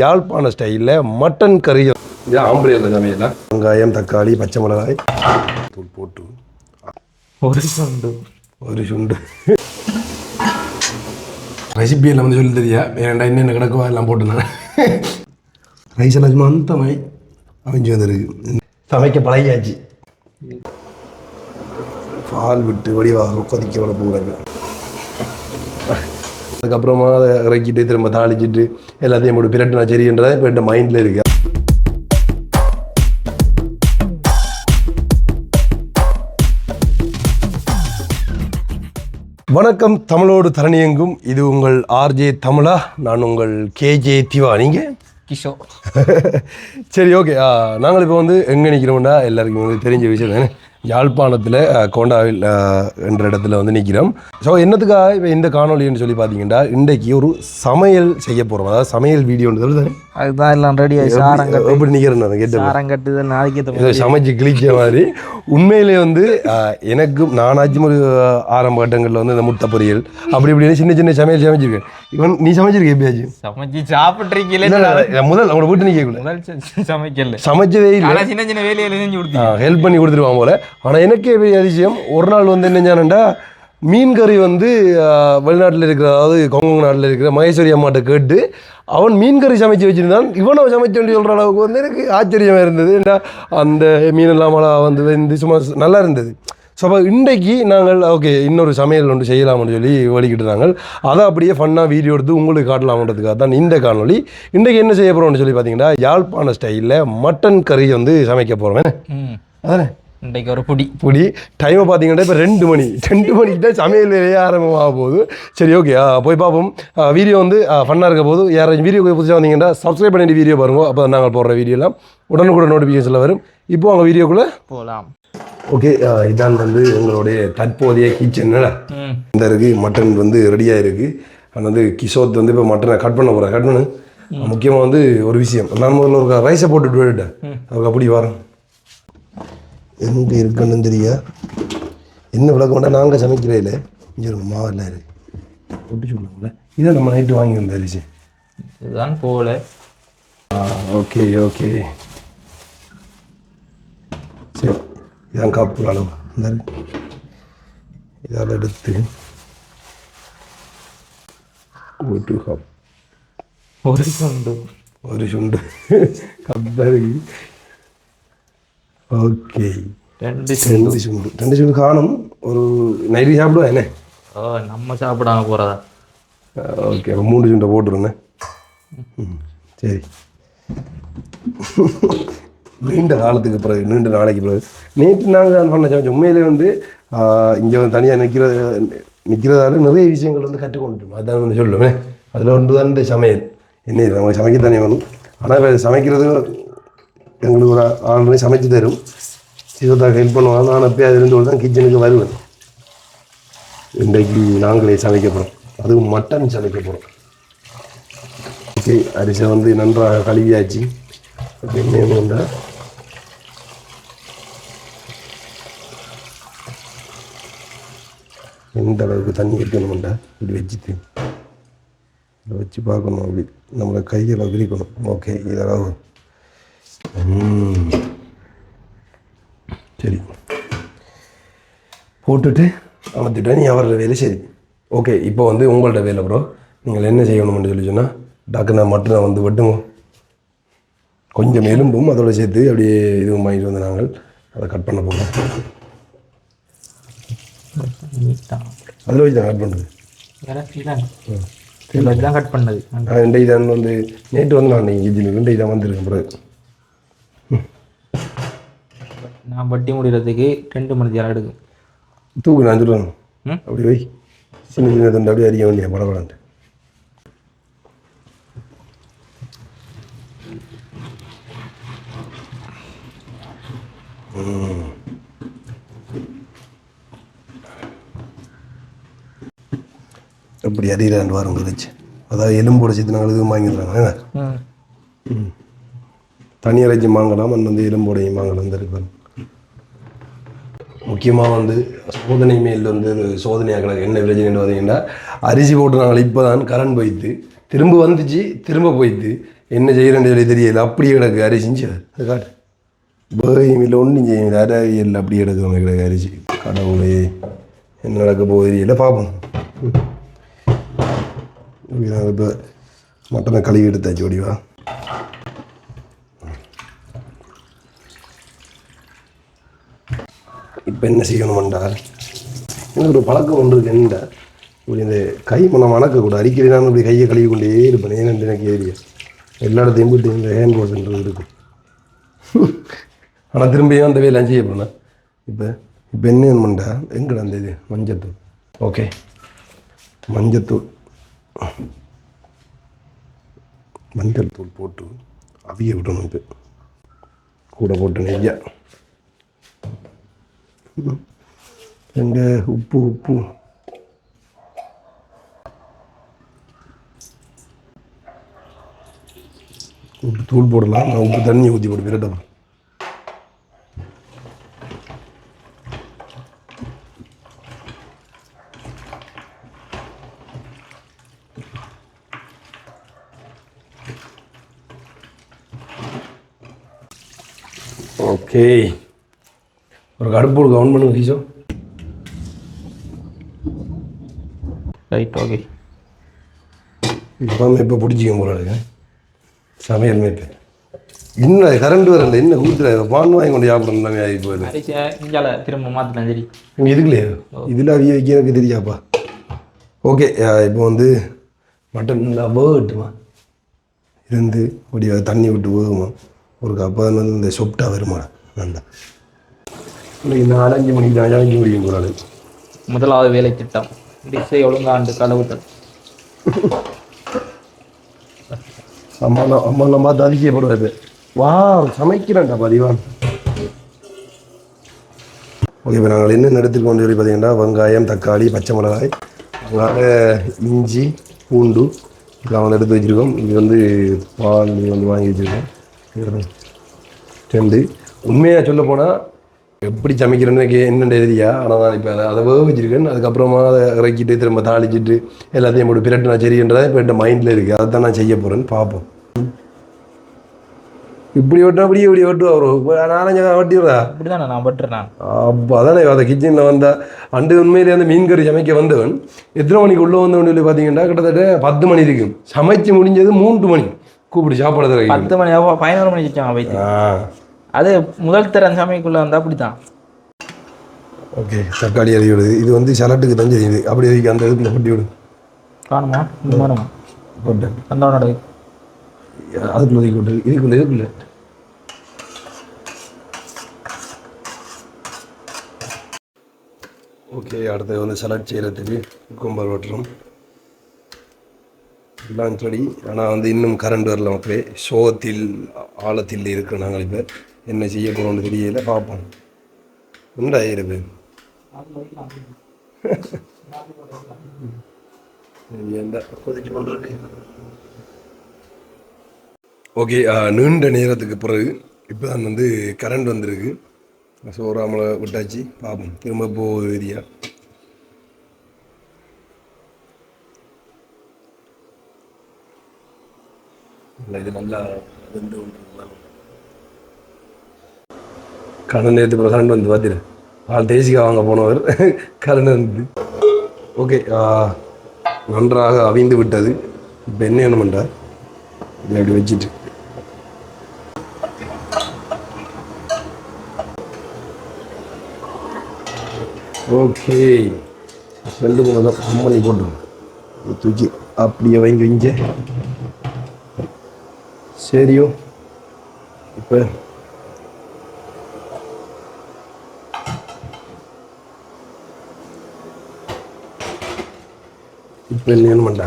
யாழ்ப்பாண ஸ்டைலில் மட்டன் கறி ஆம்பளையில் சமையல வெங்காயம் தக்காளி பச்சை மிளகாய் தூள் போட்டு ஒரு சுண்டு ரெசிபி எல்லாம் வந்து சொல்லி தெரியா வேண்டாம் என்னென்ன கிடக்குவா எல்லாம் போட்டுருந்தேன் ரைஸ் எல்லாம் சும்மா அந்த மாதிரி அமைஞ்சு வந்துருக்கு சமைக்க பழகியாச்சு பால் விட்டு வடிவாக கொதிக்க விட போகிறாங்க அதுக்கப்புறமா அதை இறக்கிட்டு திரும்ப தாளிச்சிட்டு எல்லாத்தையும் போட்டு பிரட்டினா சரின்றதை இப்போ என் மைண்டில் இருக்கு. வணக்கம், தமிழோடு தரணியெங்கும். இது உங்கள் ஆர்ஜே தமிழா. நான் உங்கள் கேஜே திவா. நீங்கள் கிஷோ. சரி, ஓகே. நாங்கள் இப்போ வந்து எங்கே நிற்கிறோம்னா எல்லாருக்கும் வந்து தெரிஞ்ச விஷயம் தானே, யாழ்ப்பாணத்தில் கோண்டாவில் என்ற இடத்துல வந்து நிற்கிறோம். ஸோ என்னத்துக்காக இப்போ இந்த காணொலின்னு சொல்லி பார்த்தீங்கன்னா, இன்றைக்கு ஒரு சமையல் செய்ய போகிறோம். அதாவது சமையல் வீடியோன்றது தானே, அதுதான் எல்லாம் ரெடி ஆகி எப்படி நிற்கிறேன் கேட்டு நாளைக்கு சமைச்சு கிழிச்ச மாதிரி. உண்மையிலே வந்து எனக்கும் நானாச்சும் ஒரு ஆரம்ப கட்டங்களில் வந்து இந்த முட்டை பொரியல் அப்படி இப்படின்னு சின்ன சின்ன சமையல் சமைச்சிருக்கேன். இவன் நீ சமைச்சிருக்க எப்பயாச்சும்? சமைச்சு சாப்பிட்றீங்களே. முதல் அவங்களோட வீட்டு நிற்க சமைக்கல, சமைச்சதே இல்லை. சின்ன சின்ன வேலையில செஞ்சு கொடுத்து ஹெல்ப் பண்ணி கொடுத்துருவான் போல. ஆனால் எனக்கே பெரிய அதிசயம், ஒரு நாள் வந்து என்னஞ்சானண்டா மீன் கறி வந்து வெளிநாட்டில் இருக்கிற, அதாவது கொங்கு நாட்டில் இருக்கிற மகேஸ்வரி அம்மாட்ட கேட்டு அவன் மீன் கறி சமைச்சு வச்சுருந்தான். இவனை சமைச்சு வேண்டி சொல்கிற அளவுக்கு வந்து எனக்கு ஆச்சரியமாக இருந்தது. ஏன்னா அந்த மீன் இல்லாமல் வந்து சும்மா நல்லா இருந்தது. ஸோ அப்போ இன்றைக்கு நாங்கள் ஓகே இன்னொரு சமையல் ஒன்று செய்யலாம்னு சொல்லி வலிக்கிட்டுறாங்க. அதை அப்படியே ஃபன்னாக வீடியோ எடுத்து உங்களுக்கு காட்டலாம்ன்றதுக்காக தான் இந்த காணொலி. இன்றைக்கு என்ன செய்ய போகிறோம்னு சொல்லி பார்த்தீங்கன்னா, யாழ்ப்பாண ஸ்டைலில் மட்டன் கறி வந்து சமைக்க போகிறோம். அதானே இன்றைக்கு ஒரு பொடி டைமை பார்த்தீங்கன்னா இப்போ 2 மணிக்கு தான் சமையல் வேலையே ஆரம்பமாக போகுது. சரி, ஓகே, போய் பார்ப்போம். வீடியோ வந்து ஃபன்னாக இருக்க போது. யாராச்சும் வீடியோ புதுசாக வந்தீங்கன்னா சப்ஸ்கிரைப் பண்ணிட்டு வீடியோ பாருங்க. அப்போ நாங்கள் போடுற வீடியோலாம் உடனுக்குடன் நோட்டிஃபிகேஷனில் வரும். இப்போ அவங்க வீடியோக்குள்ளே போகலாம். ஓகே, இதான் வந்து எங்களுடைய தற்போதைய கிச்சன். இந்த இருக்குது மட்டன் வந்து ரெடியாக இருக்குது. ஆனால் வந்து கிஷோத் வந்து இப்போ மட்டனை கட் பண்ண முக்கியமாக வந்து ஒரு விஷயம், நான் முதல்ல ஒரு ரைஸை போட்டுட்டு விட்டுட்டேன். அவருக்கு அப்படி வரேன் எங்கே இருக்குன்னு தெரியா என்ன விளக்க மாட்டா. நாங்கள் சமைக்கிறே இல்லை, இங்கே ஒரு மாவெல்லாம் இருக்குது ஒட்டி சொல்லுவோம்ல. இதை நம்ம நைட்டு வாங்கி வந்தாச்சு. இதுதான் போகல. ஓகே ஓகே, சரி. இதான் காப்பு அளவு. இந்த இதால் எடுத்து ஒரு கப் ஒரு சுண்டு கப்பு. ஓகே, 2 சுண்டு காணும். ஒரு நைட்டு சாப்பிடுவா என்ன? நம்ம சாப்பிடாம போகிறதா? ஓகே, அப்போ 3 சுண்டை போட்டுருந்தேன். சரி, நீண்ட காலத்துக்கு பிறகு, நீண்ட நாளைக்கு பிறகு நேற்று நாங்கள் தான் பண்ண சமைச்சோம். உண்மையிலே வந்து இங்கே வந்து தனியாக நிற்கிறதால நிறைய விஷயங்கள் வந்து கற்றுக்கொண்டுட்டோம். அதுதான் வந்து சொல்லுவேன். அதில் ஒன்று தான் இந்த சமையல். என்ன நம்ம சமைக்க தானே வேணும். ஆனால் சமைக்கிறது எங்களுக்கு ஒரு ஆல்ரெடி சமைச்சு தரும். சிவத்தாக ஹெல்ப் பண்ணுவாங்க. நான் அப்போ அதுலேருந்து தான் கிச்சனுக்கு வருவேன். இன்றைக்கு நாங்களே சமைக்க போகிறோம், அதுவும் மட்டன் சமைக்க போகிறோம். ஓகே, அரிசி வந்து நன்றாக கழுவியாச்சு. வேணும்டா எந்த அளவுக்கு தண்ணி வைக்கணும்டா இப்படி வச்சுட்டு இதை வச்சு பார்க்கணும். அப்படி நம்மளை கையில் விரிக்கணும். ஓகே, இதளவு சரி போட்டுட்டு அமர்த்திட்டேன். நீ அவரோட வேலை சரி. ஓகே, இப்போ வந்து உங்கள்கிட்ட வேலை ப்ரோ. நீங்கள் என்ன செய்யணும்னு சொல்லி சொன்னால், டாக்குனா மட்டனை வந்து வெட்டுங்க, கொஞ்சம் எலும்பும் அதோட சேர்த்து அப்படியே இதுவும் வாங்கிட்டு வந்து நாங்கள் அதை கட் பண்ண போகிறோம். அதில் வச்சு தான் கட் பண்ணுறது. கட் பண்ணது இன்றைக்கு தான் வந்து நேற்று வந்து நான் இன்றைக்கு தான் வந்திருக்கேன் பிறகு. நான் பட்டி முடிகிறதுக்கு 2 மணி நேரம் எடுக்கும். தூக்கு நான் சொல்லுவேன். அப்படி வை, சின்ன சின்ன தண்டை அப்படியே அடிக்க வேண்டிய படப்படான்ட்டு. அப்படி அறியலாண்டு வாரம் கழிச்சு, அதாவது எலும்போட சேர்த்து நாங்கள் இதுவும் வாங்கிடுறாங்க. தனி இறைச்சி வாங்கலாம், வந்து எலும்போடையும் வாங்கலாம் இருப்பாங்க. முக்கியமாக வந்து சோதனை மேல் வந்து சோதனையாக கிடக்கு. என்ன பிரச்சனைன்னு பார்த்தீங்கன்னா, அரிசி போட்டு நாங்கள் இப்போ தான் கரண்ட் போயிடுது, திரும்ப வந்துச்சு, திரும்ப போயிடுது. என்ன செய்கிறேன்னு சொல்லி தெரியல. அப்படியே கிடக்கு அரிசி செஞ்சு அது காட்டு. பேயில் ஒன்றும் செய்யல, அரைவியல் அப்படியே கிடக்கு கிடக்கு அரிசி. கடவுளே என்ன நடக்க போகுது தெரியல, பார்ப்போம். இப்போ மட்டனை கழுவி எடுத்தாச்சு ஓடிவா. இப்போ என்ன செய்யணுமென்றால் எனக்கு ஒரு பழக்கம் ஒன்று இருக்கு. என்ன இப்படி இந்த கை மனம் வணக்கக்கூடாது. அடிக்கடி நான் இப்படி கையை கழுவி கொண்டே இருப்பேன். ஏன்னு எனக்கு ஏரியா எல்லா இடத்தையும் போட்டு இந்த ஹேண்ட் வாஷ்ன்றது இருக்கும். ஆனால் திரும்பியும் அந்த வேலை செய்ய போனேன். இப்போ என்ன வேணுமெண்டா எங்கடா அந்த இது மஞ்சத்தூள். ஓகே, மஞ்சத்தூள் போட்டு அவிய விடணும். இப்போ கூட போட்டு நெய்யா எங்க உப்பு தூள் போடலாம். நான் உப்பு தண்ணி ஊற்றி போட்டு விரட்டலாம். ஓகே, ஒரு கடுப்பு ஒரு கவுண்ட் பண்ணுங்க கீசோ. Right, okay. இப்போ இப்போ பிடிச்சிக்க போகிறாங்க சமையல் மேய்ப்பு. இன்னும் கரண்ட் வரல, என்ன கூத்துல பான் வாங்கி கொண்டு சாப்பிடணும். எல்லாமே ஆகி போகுது. இங்கால திரும்ப மாற்றிட்டேன். சரி, இங்கே இதுக்குலையே இதில் அவிய வைக்க எனக்கு தெரியாப்பா. ஓகே, இப்போ வந்து மட்டன் வேகட்டுமா இருந்து ஒடியா தண்ணி விட்டு வேகுமா ஒரு கப்பா வந்து இந்த சொப்டா வருமா நல்லா. இன்னைக்கு 4-5 மணிக்கு தான் சமைக்க முடியும் போகிறாரு. முதலாவது வேலை திட்டம் டிஷை ஒழுங்காண்டு கழுவுதல். அம்மாலாம் பார்த்து அதிகப்படுவாரு. வா சமைக்கிறேன்டா பதிவான். ஓகே, இப்போ நாங்கள் என்ன எடுத்துட்டு கொண்டு சொல்லி பார்த்தீங்கன்னா வெங்காயம், தக்காளி, பச்சை மிளகாய், இஞ்சி, பூண்டு இதெல்லாம் வந்து எடுத்து வச்சுருக்கோம். இது வந்து பால் வந்து வாங்கி வச்சுருக்கோம் 2. உண்மையாக சொல்ல போனால் எப்படி சமைக்கிறேன்னு என்னென்ன எழுதியா. ஆனால் நான் இப்போ அதை வேக வச்சுருக்கேன். அதுக்கப்புறமா அதை இறக்கிட்டு திரும்ப தாளிச்சிட்டு எல்லாத்தையும் போட்டு பிரட்டினா சரின்றதை இப்போ என் மைண்டில் இருக்குது. அதை தான் நான் செய்ய போகிறேன்னு பார்ப்போம். இப்படி ஓட்டா அப்படியே இப்படி ஓட்டுவா ஒரு 4-5 ஓட்டிடுறா. இப்படி தானே நான் பட்டுறேன். அப்போ அதானே அந்த கிச்சனில் வந்தால் அண்டு உண்மையிலே அந்த மீன் கறி சமைக்க வந்தவன் எத்தனை மணிக்கு உள்ளே வந்தவன் சொல்லி பார்த்தீங்கன்னா கிட்டத்தட்ட 10 மணி இருக்கும். சமைச்சு முடிஞ்சது 3 மணி கூப்பிட்டு சாப்பிட 10 மணி 11 மணி வச்சாங்க. அது முதல் தரம் சமைக்குள்ளே வந்தால் அப்படி தான். ஓகே, தக்காளி அள்ளி விடுது. இது வந்து சலட்டுக்கு தான் செய்யுது. அப்படி அந்த இதுக்குள்ள கொட்டி விடு. காணுமா இந்த மாதிரிமா போட்டேன் அந்த அதுக்குள்ள ஒதுக்கி விட்டு இதுக்குள்ள ஓகே. அடுத்து வந்து சலாட் செய்கிறதுக்கு கும்பல் வெட்டுறோம். எல்லாம் செடி. ஆனால் வந்து இன்னும் கரண்ட் வரல மக்களே. சோகத்தில் ஆழத்தில் இருக்கிற நாங்கள் இப்போ என்ன செய்ய போகிறோம்னு தெரியல, பார்ப்போம். உண்டாயிருப்பு ஓகே. நீண்ட நேரத்துக்கு பிறகு இப்போ தான் வந்து கரண்ட் வந்திருக்கு. சோறாமலை விட்டாச்சு, பார்ப்போம் திரும்ப போகுது ஏரியா. இது நல்லா வெந்து கரண்ட் நேற்று அப்புறம் கரண்ட் வந்து பார்த்துரு. ஆள் தேசிக்காய் வாங்க போனவர் கரண்ட் வந்து. ஓகே, நன்றாக அவிந்து விட்டது. இப்போ என்ன வேணுமெண்டா இதை அப்படி வச்சுட்டு ஓகே 2 3 அம்மணி போட்டு தூக்கி அப்படியே வாங்கி வைங்க. சரியோ, இப்போ என்ன வேணுமெண்டா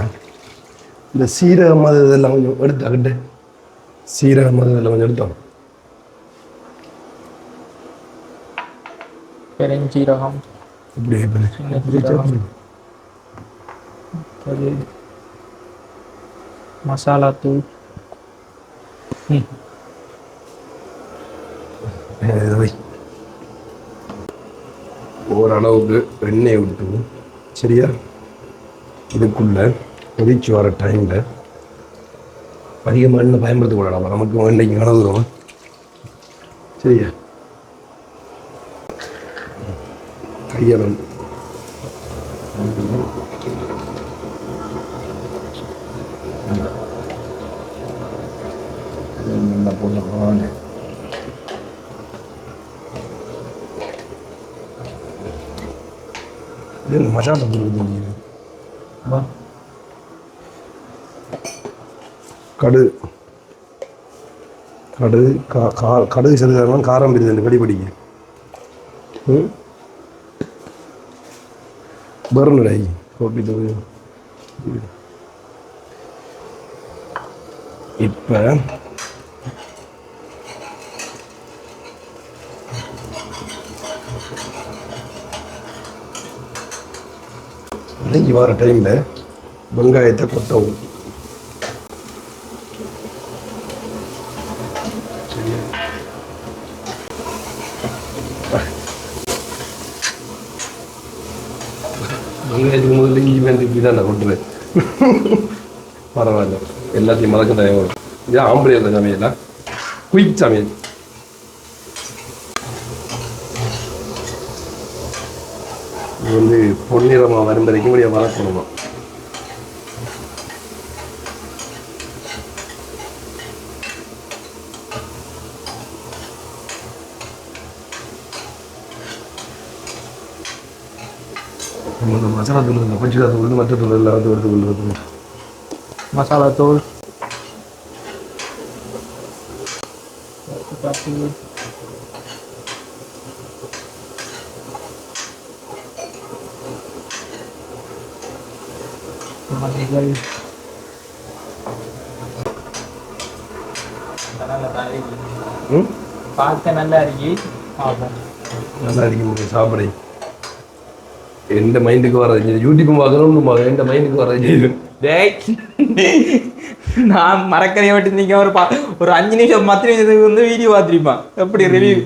இந்த சீரகம் அது இதெல்லாம் கொஞ்சம் எடுத்தாக்கிட்டு சீரகம் அது இதெல்லாம் கொஞ்சம் எடுத்தோம். பெருஞ்சீரகம் இப்படி மசாலா தூள் ஓரளவுக்கு எண்ணெய் விட்டு சரியா இதுக்குள்ள கொதிச்சு வர டைமில் அதிகமாக எண்ணெய் பயன்படுத்தக்கூடாது, நமக்கு இன்றைக்கு கனவுறோம். சரியா கையாளம் நல்லா போடுறோம். இது மசாலா போடுறது கடுகு கடுகு கடுகு சேர்த்துக்கலாம், காரம் பிரிது படிப்படிங்க பர்னடாய் கோப்பி தூள். இப்போ இன்னைக்கு வர டைமில் வெங்காயத்தை கொட்டவும். வெங்காயத்துக்கு முதல்ல இஞ்சி வந்து இப்படி தான் நான் கொட்டுவேன். பரவாயில்ல, எல்லாத்தையும் மறக்க தயார். இதான் ஆம்பளை அந்த சமையலா, குயிக் சமையல். இது வந்து பொன்னிறமாக வரும் வரைக்கும் முடிய வளர்க்கணுமா. இந்த மசாலா தூள் இல்லை, பச்சிலா தூள் மற்ற தூள் எல்லாம் வந்து எடுத்து கொள்வது. மசாலா தூள் மல்லிகள் பார்க்க நல்லா இருக்கு. நல்லா இருக்கு சாப்பிட. எந்த மைண்டுக்கு வர்றது யூடியூப் பார்க்கணும், எந்த மைண்டுக்கு வர்றது. நான் மறக்கறைய விட்டு நீங்க ஒரு 5 நிமிஷம் 10 நிமிஷத்துக்கு வந்து வீடியோ பார்த்துருப்பான். எப்படி ரிவ்யூ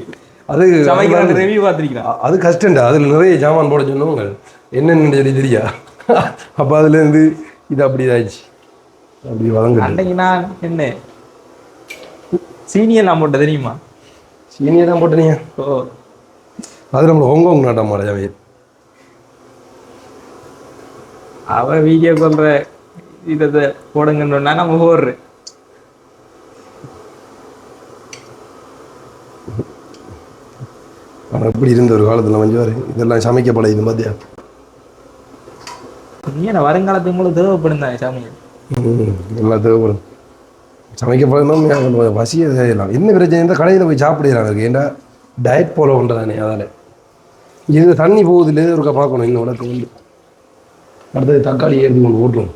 அது சமைக்கிற ரிவ்யூ பார்த்துருக்கீங்களா? அது கஷ்டம்டா. அதில் நிறைய ஜாமான் போட சொன்னவங்க என்னென்னு சொல்லி தெரியா. அப்போ அதுலேருந்து இது அப்படி ஆயிடுச்சு, அப்படி வளங்க. அன்னைக்கு நான் என்ன சீனியெல்லாம் போட்ட தெரியுமா? சீனியை தான் போட்டீங்க. ஓ, அது நம்மளை ஹாங்காங் நாட்டா மாட ஜாமியல். அவ வீடியோ கொள்ற இதை போடுங்கன்னா நம்ம போடுறேன். ஆனால் எப்படி இருந்த ஒரு காலத்தில் மஞ்சுவார் இதெல்லாம் சமைக்கப்பட இது மத்தியா. ஏன்னா வருங்காலத்துக்கு உங்களுக்கு தேவைப்படும் தான் சமையல். எல்லாம் தேவைப்படும். சமைக்கப்படணும், பசியை செய்யலாம். என்ன பிரச்சனை இருந்தால் கடையில் போய் சாப்பிடுறாங்க. ஏன்னா டயட் ஃபாலோ பண்ணுறதானே. அதில் இது தண்ணி போகுதுல ஒருக்கா பார்க்கணும். இன்னும் உலகத்தை வந்து அடுத்தது தக்காளி ஏற்றி கொண்டு ஓட்டுரும்.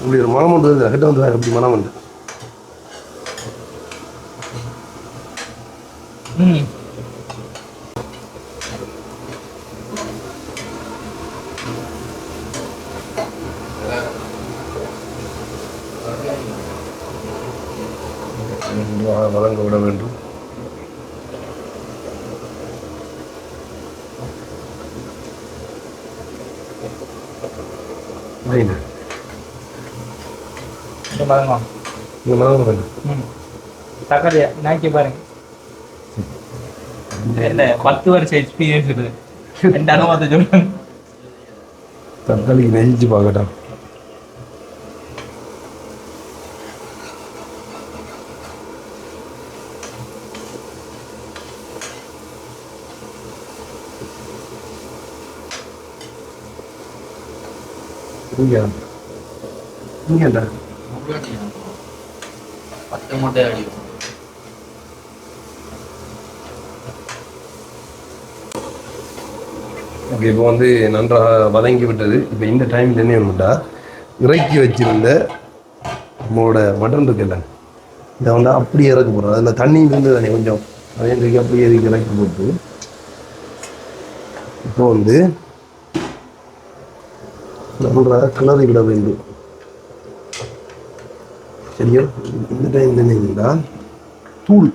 இப்படி ஒரு மனம் உண்டு, கிட்ட வந்து வேறு எப்படி மனம் உண்டு. வழங்க விட வேண்டும். தக்காளி நாக்கி பாருங்க. என்ன 10 வருஷம் எக்ஸ்பீரியன்ஸ் இருக்குது. எந்த அனுபவத்தை சொல்லுங்க. தக்காளிக்கு நெஞ்சிச்சு பார்க்கட்டா. இங்கேண்டா 10 மூட்டை அடிக்கும். ஓகே, இப்போ வந்து நன்றாக வதங்கி விட்டது. இப்போ இந்த டைமில் என்ன ஒன்றுட்டா, இறக்கி வச்சிருந்த நம்மளோட மட்டன் இருக்குல்ல, இதை வந்து அப்படியே இறக்க போகிறோம். அதில் தண்ணி இருந்து தானே கொஞ்சம் அதே அப்படியே இறக்கி போட்டு இப்போ வந்து நன்றாக கிளறி விட வேண்டும். சரியா இந்த டைம் என்னன்னா தூள்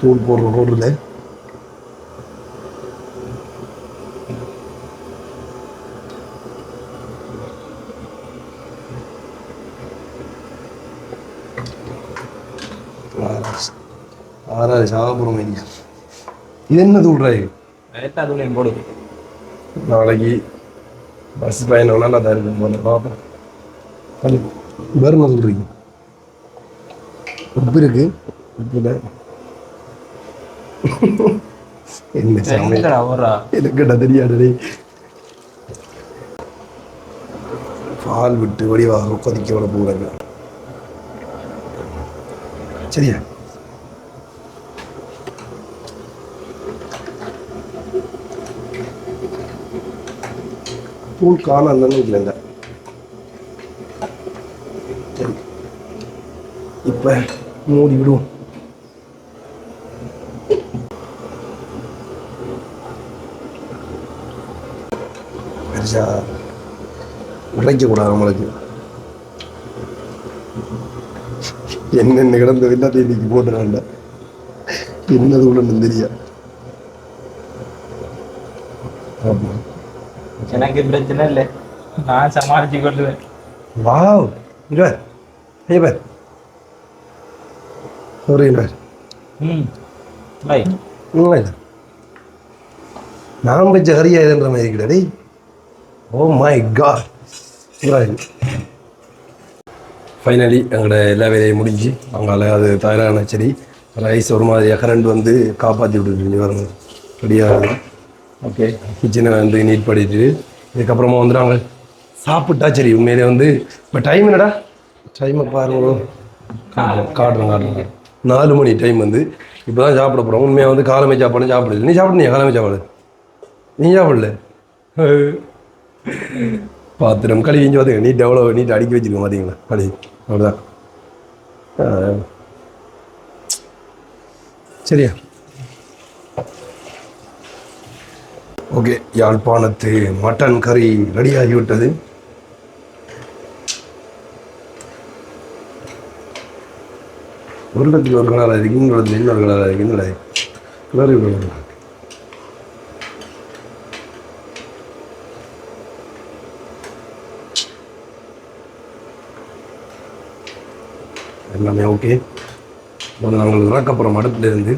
தூள் போடுற ரோடில் ஆறாறு சாப்பிட்றோம் இது என்ன தூள்றாய் போடு நாளைக்கு பஸ் பயணம் நல்லா தான் இருக்கும் போல பார்ப்போம் அது வேறு என்ன சொல்கிறீங்க உப்பு இருக்கு உப்புல என்ன சமையல் எனக்கிட்ட தெரியாது பால் விட்டு வடிவாக கொதிக்க விட போகிறாங்க சரியா தூள் காணலன்னு இல்லைங்க சரி இப்போ மூடி விடுவோம் பெருசா உழைக்கக்கூடாது நம்மளுக்கு என்னென்ன கிடந்த எல்லாத்தையும் இன்னைக்கு போட்டுறாண்ட என்னது உள்ளன்னு தெரியா ஆமாம் எனக்கு பிரச்சனை இல்லை நான் சமாளிச்சு கொள்ளுவேன் வாவ் இங்க பார் ஐயா பார் ஒரு பார் பை இல்லை நான் வச்ச கறியா இதுன்ற மாதிரி கிடையாது ஓ மை காட் ஃபைனலி எங்களோட எல்லா வேலையும் முடிஞ்சு அவங்களால அது தயாரான சரி ரைஸ் ஒரு மாதிரி கரண்ட் வந்து காப்பாற்றி விட்டுட்டு வரணும் ரெடியாகுது ஓகே கிச்சனை வந்து நீட் பண்ணிட்டு இதுக்கப்புறமா வந்து நாங்கள் சாப்பிட்டா சரி உண்மையிலே வந்து இப்போ டைம் என்னடா டைமை பாருங்க காட்டுறோம் 4 மணி டைம் வந்து இப்போ தான் சாப்பிட போகிறோம் உண்மையாக வந்து காலமே சாப்பாடு சாப்பிடல நீ சாப்பிடுனியா காலமே சாப்பாடு நீ சாப்பிடல பாத்திரம் கழுவி இங்கே பார்த்துங்க நீட் எவ்வளோ நீட் அடுக்கி வச்சுருக்கோம் பார்த்தீங்களா கழுவி அவ்வளோதான் சரியா ஓகே யாழ்ப்பாணத்து மட்டன் கறி ரெடியாகிவிட்டது உருளத்துக்கு ஒரு கலராக இருக்குது இன்னொரு இன்னொரு கலராக இருக்குது இல்லை கிளறி விடணும் எல்லாமே ஓகே முதல்ல நாங்கள் இறக்கப்புறம் அடுப்புலேருந்து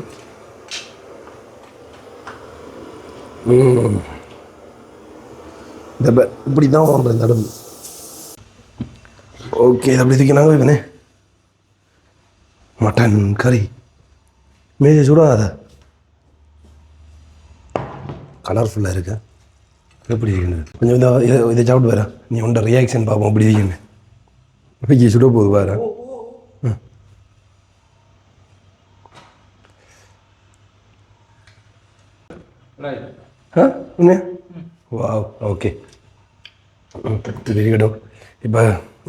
இந்த இப்படி தான் வாங்க இந்த அடுப்பு ஓகே இது அப்படி தூக்கினாங்க இவனே மட்டன் கறி மேஜை சுடாத கலர்ஃபுல்லாக இருக்கு எப்படி இருக்குன்னு கொஞ்சம் இதை சாப்பிட்டு வரேன் நீ உண்ட ரியாக்ஷன் பார்ப்போம் அப்படி இருக்குன்னு இப்படி சுட போகுது வேறு உண்மையா வா ஓகே இது இருக்கட்டும் இப்போ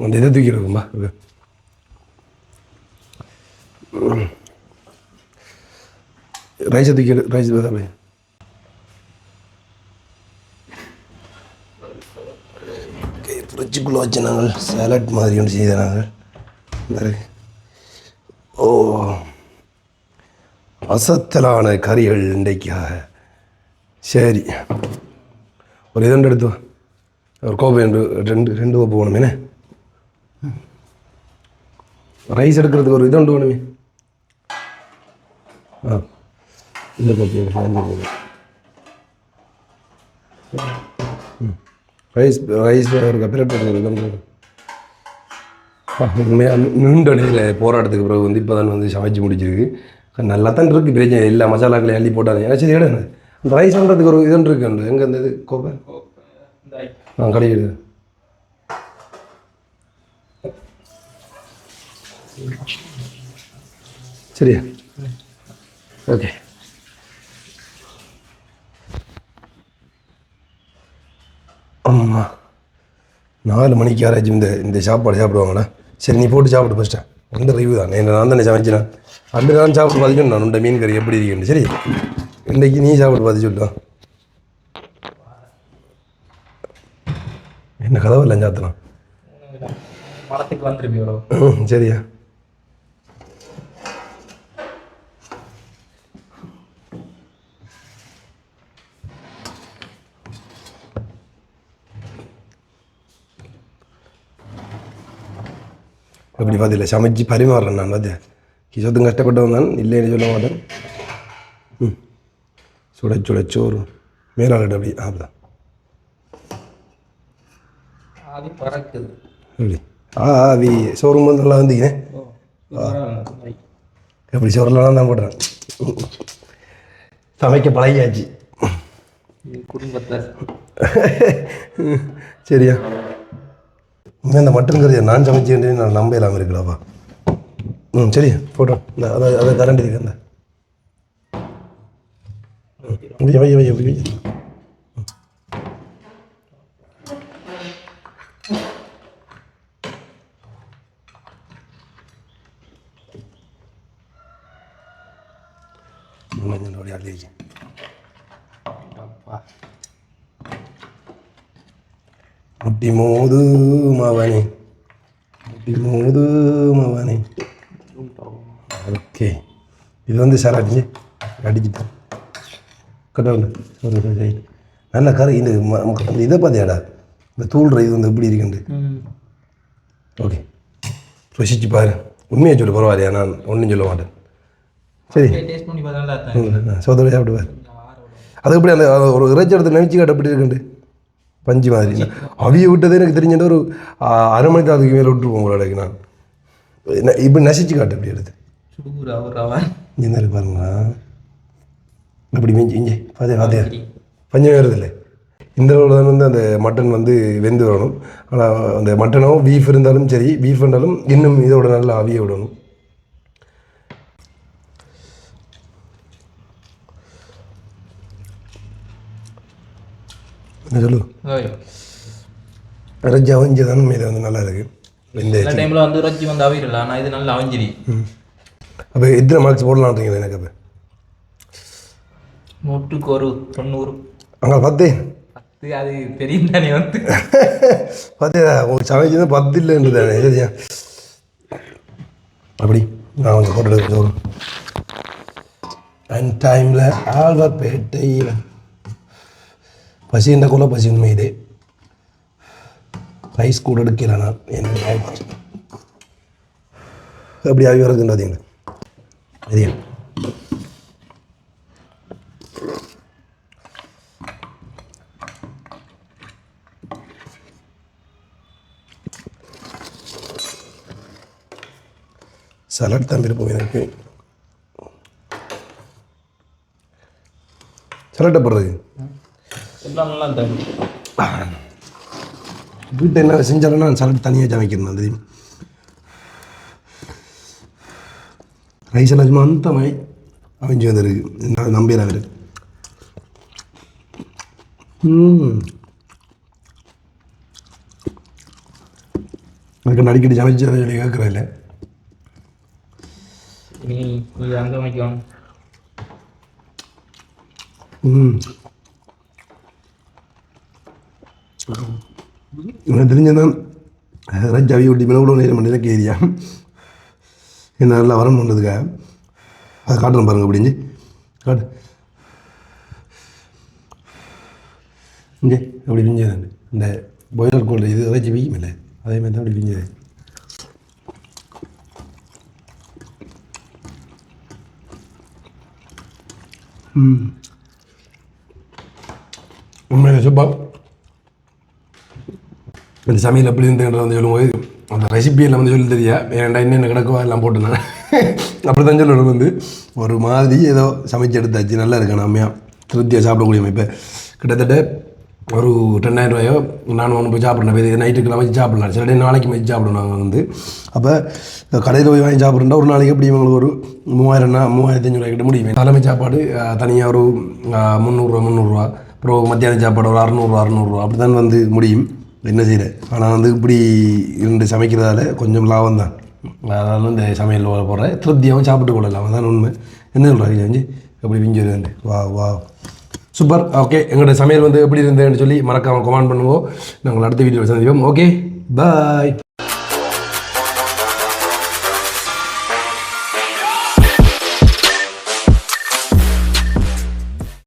அந்த இதை தூக்கிடுவோம்பா ரைஸை தூக்கி ரைஸ் தான் ஓகே ஃப்ரிட்ஜுக்குள்ளே வச்சு நாங்கள் சாலட் மாதிரி ஒன்று செய்த நாங்கள் ஓ அசத்தலான கறிகள் இன்றைக்காக சரி ஒரு இதண்டு எடுத்து ஒரு கோப்பை ரெண்டு கோப்பை வேணுமே என்ன ரைஸ் எடுக்கிறதுக்கு ஒரு இதண்டு வேணுமே இந்த கோப்பை ரைஸ் ரைஸ் ஒரு கப்பிரட் உண்மையாக நீண்ட நிலையில் போராட்டத்துக்கு பிறகு வந்து இப்போ தான் வந்து சமைச்சு முடிச்சிருக்கு நல்லா தான் இருக்குது பிரச்சனை எல்லா மசாலாக்களையும் அள்ளி போட்டாங்க ஏன்னா சரி இடம் அந்த ரைஸ் பண்ணுறதுக்கு ஒரு இதுன்னு இருக்கு எங்கே இந்த இது கோப்பை கிடையாது சரியா ஓகே ஆமாம் 4 மணிக்கு யாராச்சும் இந்த சாப்பாடு சாப்பிடுவாங்களா சரி நீ போட்டு சாப்பிடு ஃபஸ்ட்டு அந்த ரிவ்யூ தான் நான் தானே சமைச்சினேன் அந்த நான் சாப்பிட்டு பார்த்துட்டு நான் உண்ட மீன் கறி எப்படி இருக்குன்னு சரி இன்றைக்கி நீ சாப்பிட்டு பார்த்து சொல்லுவா என்ன கதவு இல்லை சாத்தலாம் மரத்துக்கு வந்துருப்பியோட சரியா அப்படி பார்த்தில்ல சமைச்சு பரிமாறுறேன் நான் பார்த்தியா கிஷத்தும் கஷ்டப்பட்டு வந்தான் இல்லைன்னு சொல்ல மாட்டேன் சுட சுட சோறு மேலாளர் அப்படி அப்படிதான் அது பறக்குது அப்படி ஆவி சோறு வந்து நல்லா வந்தீங்க எப்படி சோறுலாம் தான் போடுறேன் சமைக்க பழகியாச்சு குடும்பத்தை சரியா உண்மையாக இந்த மட்டன் கறியை நான் சமைச்சேன் நான் நம்ப இல்லாமல் இருக்கலாப்பா சரியா போட்டோ இந்த அதை கரண்ட் இருக்கு அந்த வை வை வை மஞ்சள் அள்ளி முட்டி மோது மாவானே முட்டி மோது மாவானே ஓகே இது வந்து சார் அடிச்சுட்டேன் கட்டல சரி நல்ல கரை இந்த இதை பார்த்தியாடா இந்த தூள்ற இது வந்து எப்படி இருக்குண்டு ஓகே ருசிச்சு பாரு உண்மையை சொல்லு பரவாயில்லையா நான் ஒன்றும் சொல்ல மாட்டேன் சரி சோதனை சாப்பிட்டு பாரு அது எப்படி அந்த ஒரு இறைச்சி எடுத்து நினச்சி காட்ட எப்படி இருக்குண்டு பஞ்சு மாதிரி அவிய விட்டதே எனக்கு தெரிஞ்சிட்ட ஒரு அரை மணி அதுக்கு மேலே விட்டுருப்போம் உங்களோட நான் இப்படி நசிச்சு காட்டு எப்படி எடுத்து என்ன பாருங்களா அப்படி மிஞ்சி இங்கே பார்த்தே பஞ்சம் வருதில்லை இந்த அளவில் வந்து அந்த மட்டன் வந்து வெந்து வரணும் ஆனால் அந்த மட்டனோ பீஃப் இருந்தாலும் சரி பீஃப் இருந்தாலும் இன்னும் இதோட நல்லா அவிய விடணும் என்ன சொல்லு இறைச்சி அவிஞ்சதான மீது வந்து நல்லா இருக்கு இந்த டைமில் வந்து இறைச்சி வந்து அவிடல ஆனால் இது நல்லா அவிஞ்சிரி அப்போ எத்தனை மார்க்ஸ் போடலான்றீங்களா எனக்கு அப்போ நூற்றுக்கு ஒரு 90 அங்கே 10 அது தெரியும் தானே வந்து 10 ஒரு சமைச்சு தான் 10 இல்லைன்னு தானே சரியா அப்படி நான் கொஞ்சம் போட்டு எடுத்து அண்ட் டைமில் ஆல்வப்பேட்டையில் பசின்ற கொலை பசி உண்மை இதே ரைஸ் கூட எடுக்கல நான் என்ன ஆயிடுச்சு அப்படி ஆகி வருதுன்னு பார்த்தீங்களா சரியா சலாட் தான் விருப்பம் எனக்கு சலாட்டை போடுறது எல்லாம் நல்லா இருந்தாங்க வீட்டை என்ன செஞ்சாலும் நான் சலாட் தனியாக சமைக்கிறேன் அது ரைஸ் எல்லாம் சும்மா அந்த மாதிரி அவிஞ்சு வந்துருக்கு நான் நம்பிடலாம் அவர் அதுக்கு அடிக்கடி சமைச்சு அதை சொல்லி கேட்குறேன் இல்லை நீ அங்கே வைக்கணும் எனக்கு தெரிஞ்சதான் ரைஸ் அவி விட்டு மேலே கூட நேரம் பண்ணி எனக்கு ஏரியா என்ன நல்லா வரணும் பண்ணதுக்காக அதை காட்டணும் பாருங்க அப்படிஞ்சு காட்டு இங்கே அப்படி பிஞ்சது இந்த பாய்லர் கோல்டு இது இறைச்சி வீயும் இல்லை அதே மாதிரி தான் அப்படி பிஞ்சது உண்மையில சூப்பா இந்த சமையல் எப்படி இருந்துன்ற வந்து சொல்லும்போது அந்த ரெசிபியெல்லாம் வந்து சொல்லி தெரியா ஏன்டா என்னென்ன கிடக்குவா எல்லாம் போட்டு நான் அப்படி தான் சொல்லணும் வந்து ஒரு மாதிரி ஏதோ சமைச்சு எடுத்தாச்சு நல்லா இருக்கேன் அம்மையாக திருப்தியாக சாப்பிடக்கூடிய இப்போ கிட்டத்தட்ட ஒரு 10,000 ரூபாயோ நான் ஒன்று போய் சாப்பிட்றேன் இது நைட்டுக்கெல்லாம் வச்சு சாப்பிட்லாம் சில டே நாளைக்கு வச்சு சாப்பிடுவோம் நாங்கள் வந்து அப்போ கடையில் போய் வாங்கி சாப்பிட்றா ஒரு நாளைக்கு எப்படி இவங்களுக்கு ஒரு 3,500 கிட்ட முடியும் தலைமை சாப்பாடு தனியாக ஒரு 300 அப்புறம் மத்தியான சாப்பாடு ஒரு 600 அப்படி தான் வந்து முடியும் என்ன செய்கிறேன் ஆனால் வந்து இப்படி இருந்து சமைக்கிறதால கொஞ்சம் லாபம் தான் அதனால இந்த சமையல் போடுற திருப்தியாகவும் சாப்பிட்டு கொள்ளலாம் தான் உண்மை என்ன சொல்கிறாங்க செஞ்சு அப்படி பிஞ்சு வா சூப்பர். ஓகே, எங்களோட சமையல் வந்து எப்படி இருந்ததுன்னு சொல்லி மறக்காமல் கமெண்ட் பண்ணுவோம். நாங்கள் அடுத்த வீடியோவில் சந்திப்போம். ஓகே, பாய்.